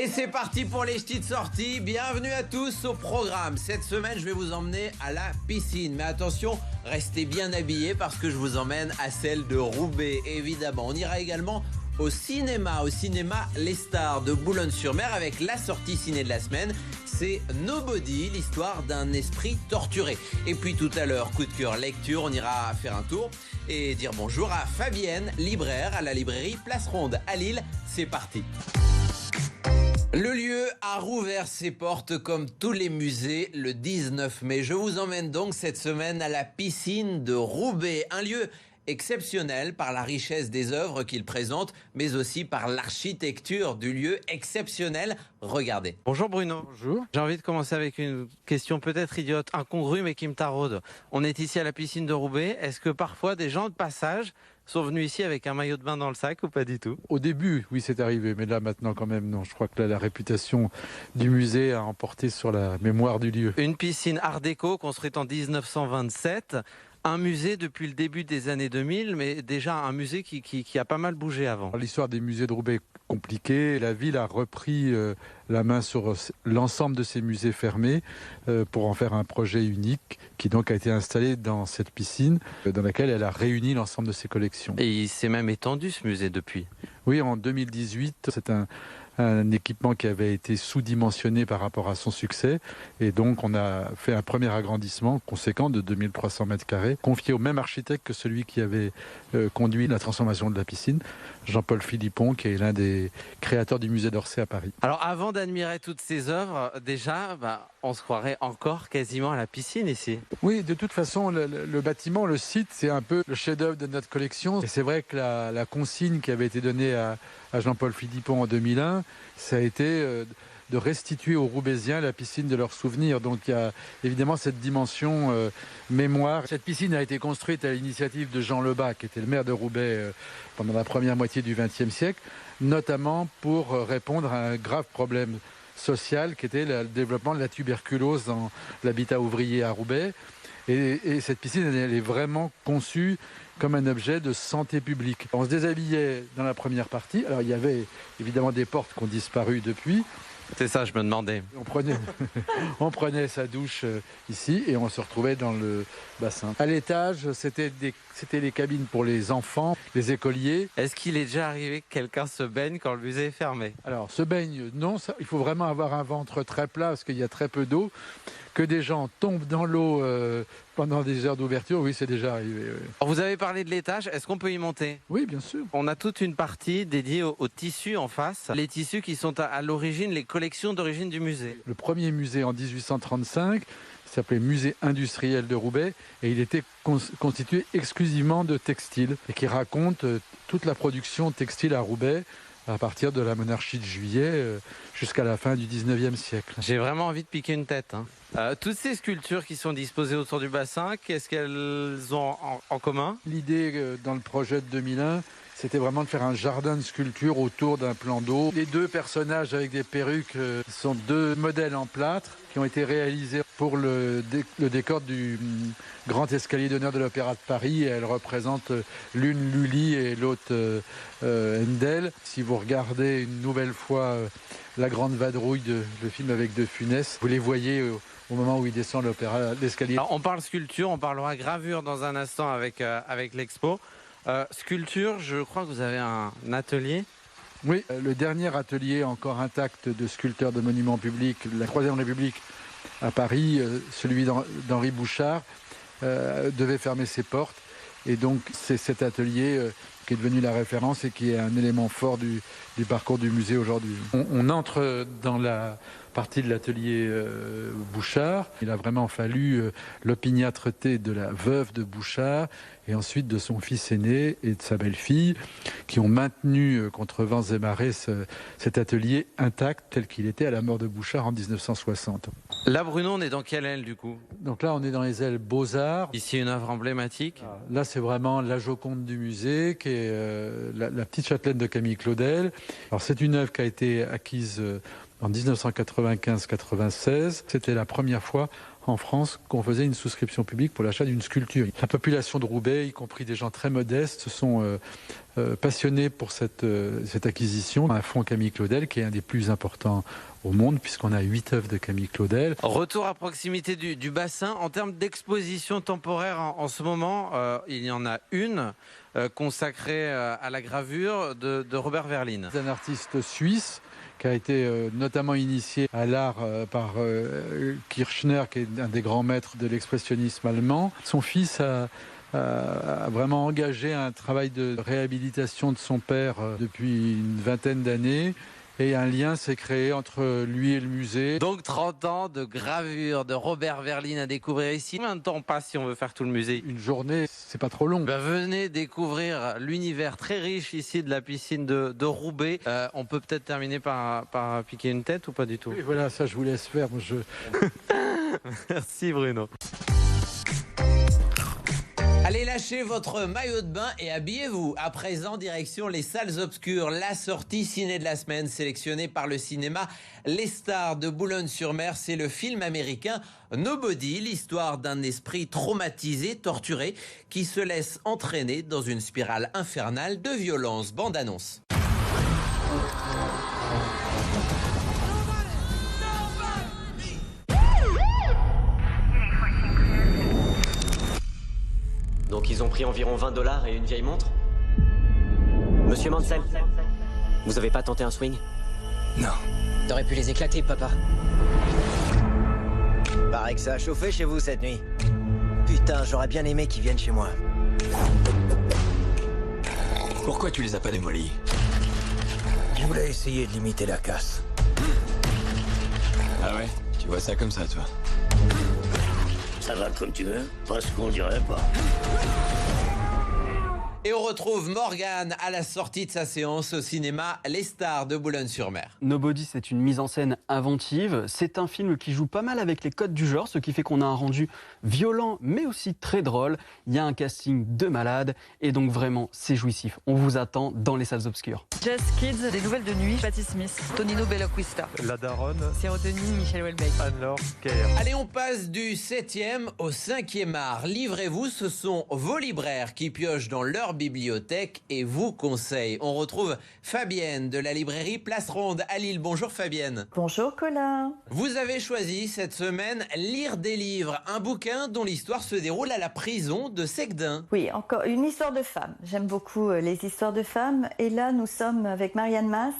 Et c'est parti pour les petites sorties. Bienvenue à tous au programme. Cette semaine, je vais vous emmener à la piscine. Mais attention, restez bien habillés parce que je vous emmène à celle de Roubaix, évidemment. On ira également au cinéma Les Stars de Boulogne-sur-Mer avec la sortie ciné de la semaine. C'est Nobody, l'histoire d'un esprit torturé. Et puis tout à l'heure, coup de cœur lecture, on ira faire un tour et dire bonjour à Fabienne, libraire à la librairie Place Ronde à Lille. C'est parti. Le lieu a rouvert ses portes comme tous les musées le 19 mai. Je vous emmène donc cette semaine à la piscine de Roubaix, un lieu exceptionnel par la richesse des œuvres qu'il présente, mais aussi par l'architecture du lieu exceptionnel. Regardez. Bonjour Bruno. Bonjour. J'ai envie de commencer avec une question peut-être idiote, incongrue, mais qui me taraude. On est ici à la piscine de Roubaix. Est-ce que parfois des gens de passage sont venus ici avec un maillot de bain dans le sac ou pas du tout? Au début, oui, c'est arrivé, mais là maintenant quand même, non. Je crois que là, la réputation du musée a emporté sur la mémoire du lieu. Une piscine art déco construite en 1927. Un musée depuis le début des années 2000, mais déjà un musée qui a pas mal bougé avant. L'histoire des musées de Roubaix est compliquée. La ville a repris la main sur l'ensemble de ces musées fermés pour en faire un projet unique qui donc a été installé dans cette piscine dans laquelle elle a réuni l'ensemble de ses collections. Et il s'est même étendu ce musée depuis. Oui, en 2018, c'est un équipement qui avait été sous-dimensionné par rapport à son succès. Et donc, on a fait un premier agrandissement conséquent de 2300 mètres carrés, confié au même architecte que celui qui avait conduit la transformation de la piscine, Jean-Paul Philippon, qui est l'un des créateurs du musée d'Orsay à Paris. Alors, avant d'admirer toutes ces œuvres, déjà, on se croirait encore quasiment à la piscine ici. Oui, de toute façon, le bâtiment, le site, c'est un peu le chef-d'œuvre de notre collection. Et c'est vrai que la consigne qui avait été donnée à Jean-Paul Philippon en 2001, ça a été de restituer aux Roubaisiens la piscine de leurs souvenirs. Donc il y a évidemment cette dimension mémoire. Cette piscine a été construite à l'initiative de Jean Lebas, qui était le maire de Roubaix pendant la première moitié du XXe siècle, notamment pour répondre à un grave problème social qui était le développement de la tuberculose dans l'habitat ouvrier à Roubaix. Et cette piscine, elle est vraiment conçue comme un objet de santé publique. On se déshabillait dans la première partie. Alors il y avait évidemment des portes qui ont disparu depuis. C'est ça, je me demandais. On prenait sa douche ici et on se retrouvait dans le bassin. À l'étage, c'était les cabines pour les enfants, les écoliers. Est-ce qu'il est déjà arrivé que quelqu'un se baigne quand le musée est fermé? Alors, se baigne, non. Il faut vraiment avoir un ventre très plat parce qu'il y a très peu d'eau. Que des gens tombent dans l'eau pendant des heures d'ouverture, oui, c'est déjà arrivé. Oui. Alors, vous avez parlé de l'étage, est-ce qu'on peut y monter? Oui, bien sûr. On a toute une partie dédiée aux tissus en face. Les tissus qui sont à l'origine, les collections d'origine du musée. Le premier musée en 1835 s'appelait Musée industriel de Roubaix et il était constitué exclusivement de textiles et qui raconte toute la production textile à Roubaix à partir de la monarchie de Juillet jusqu'à la fin du 19e siècle. J'ai vraiment envie de piquer une tête. Toutes ces sculptures qui sont disposées autour du bassin, qu'est-ce qu'elles ont en commun? L'idée dans le projet de 2001, c'était vraiment de faire un jardin de sculptures autour d'un plan d'eau. Les deux personnages avec des perruques sont deux modèles en plâtre qui ont été réalisés pour le décor du grand escalier d'honneur de l'Opéra de Paris. Elles représentent l'une Lully et l'autre Handel. Si vous regardez une nouvelle fois La Grande Vadrouille, le film avec De Funès, vous les voyez au moment où il descend l'escalier. On parle sculpture, on parlera gravure dans un instant avec l'expo. Sculpture, je crois que vous avez un atelier. Oui, le dernier atelier encore intact de sculpteur de monuments publics, la Troisième République à Paris, celui d'Henri Bouchard, devait fermer ses portes. Et donc c'est cet atelier qui est devenu la référence et qui est un élément fort du parcours du musée aujourd'hui. On entre dans la partie de l'atelier Bouchard. Il a vraiment fallu l'opiniâtreté de la veuve de Bouchard et ensuite de son fils aîné et de sa belle-fille qui ont maintenu contre vents et marées cet atelier intact tel qu'il était à la mort de Bouchard en 1960. Là, Bruno, on est dans quelle aile du coup? Donc là, on est dans les ailes Beaux-Arts. Ici, une œuvre emblématique. Là, c'est vraiment la Joconde du musée, qui est la petite châtelaine de Camille Claudel. Alors, c'est une œuvre qui a été acquise en 1995-96. C'était la première fois en France qu'on faisait une souscription publique pour l'achat d'une sculpture. La population de Roubaix, y compris des gens très modestes, se sont passionné pour cette acquisition, un fonds Camille Claudel qui est un des plus importants au monde, puisqu'on a 8 œuvres de Camille Claudel. Retour à proximité du bassin. En termes d'exposition temporaire en ce moment, il y en a une consacrée à la gravure de Robert Verlin. C'est un artiste suisse qui a été notamment initié à l'art par Kirchner, qui est un des grands maîtres de l'expressionnisme allemand. Son fils a vraiment engagé un travail de réhabilitation de son père depuis une vingtaine d'années. Et un lien s'est créé entre lui et le musée. Donc 30 ans de gravure de Robert Verlin à découvrir ici. Combien de temps passe si on veut faire tout le musée? Une journée, c'est pas trop long. Venez découvrir l'univers très riche ici de la piscine de Roubaix. On peut peut-être terminer par piquer une tête ou pas du tout? Et voilà, ça je vous laisse faire. Merci Bruno. Allez lâcher votre maillot de bain et habillez-vous. À présent, direction les salles obscures. La sortie ciné de la semaine sélectionnée par le cinéma Les Stars de Boulogne-sur-Mer. C'est le film américain Nobody, l'histoire d'un esprit traumatisé, torturé, qui se laisse entraîner dans une spirale infernale de violence. Bande-annonce. Donc ils ont pris environ $20 et une vieille montre? Monsieur Mansell, vous avez pas tenté un swing? Non. T'aurais pu les éclater, papa. Paraît que ça a chauffé chez vous cette nuit. Putain, j'aurais bien aimé qu'ils viennent chez moi. Pourquoi tu les as pas démolis? Je voulais essayer de limiter la casse. Ah ouais? Tu vois ça comme ça, toi? Ça va comme tu veux, pas ce qu'on dirait pas. Et on retrouve Morgane à la sortie de sa séance au cinéma Les Stars de Boulogne-sur-Mer. Nobody, c'est une mise en scène inventive. C'est un film qui joue pas mal avec les codes du genre, ce qui fait qu'on a un rendu violent, mais aussi très drôle. Il y a un casting de malade, et donc vraiment, c'est jouissif. On vous attend dans les salles obscures. Just Kids, des nouvelles de nuit, Patti Smith, Tonino Belloquista, La Daronne, Sérotonine, Michel Houellebecq, Anne-Laure Kerr. Allez, on passe du 7e au 5e art. Livrez-vous, ce sont vos libraires qui piochent dans leur bibliothèque et vous conseillent. On retrouve Fabienne de la librairie Place Ronde à Lille. Bonjour Fabienne. Bonjour Colin. Vous avez choisi cette semaine Lire des livres, un bouquin dont l'histoire se déroule à la prison de Segdin. Oui, encore une histoire de femmes. J'aime beaucoup les histoires de femmes. Et là, nous sommes avec Marianne Mas,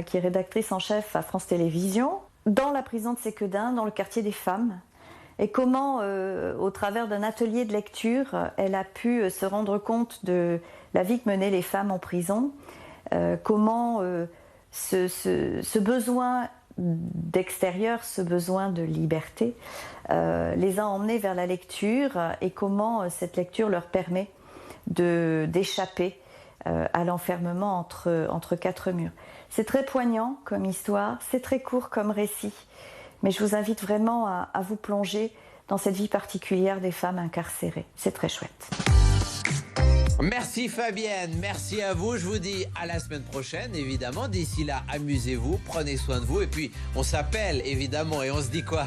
qui est rédactrice en chef à France Télévisions, dans la prison de Séquedin, dans le quartier des femmes. Et comment, au travers d'un atelier de lecture, elle a pu se rendre compte de la vie que menaient les femmes en prison, comment ce besoin d'extérieur, ce besoin de liberté, les a emmenés vers la lecture et comment cette lecture leur permet d'échapper à l'enfermement entre quatre murs. C'est très poignant comme histoire, c'est très court comme récit. Mais je vous invite vraiment à vous plonger dans cette vie particulière des femmes incarcérées. C'est très chouette. Merci Fabienne, merci à vous. Je vous dis à la semaine prochaine, évidemment. D'ici là, amusez-vous, prenez soin de vous. Et puis, on s'appelle, évidemment, et on se dit quoi ?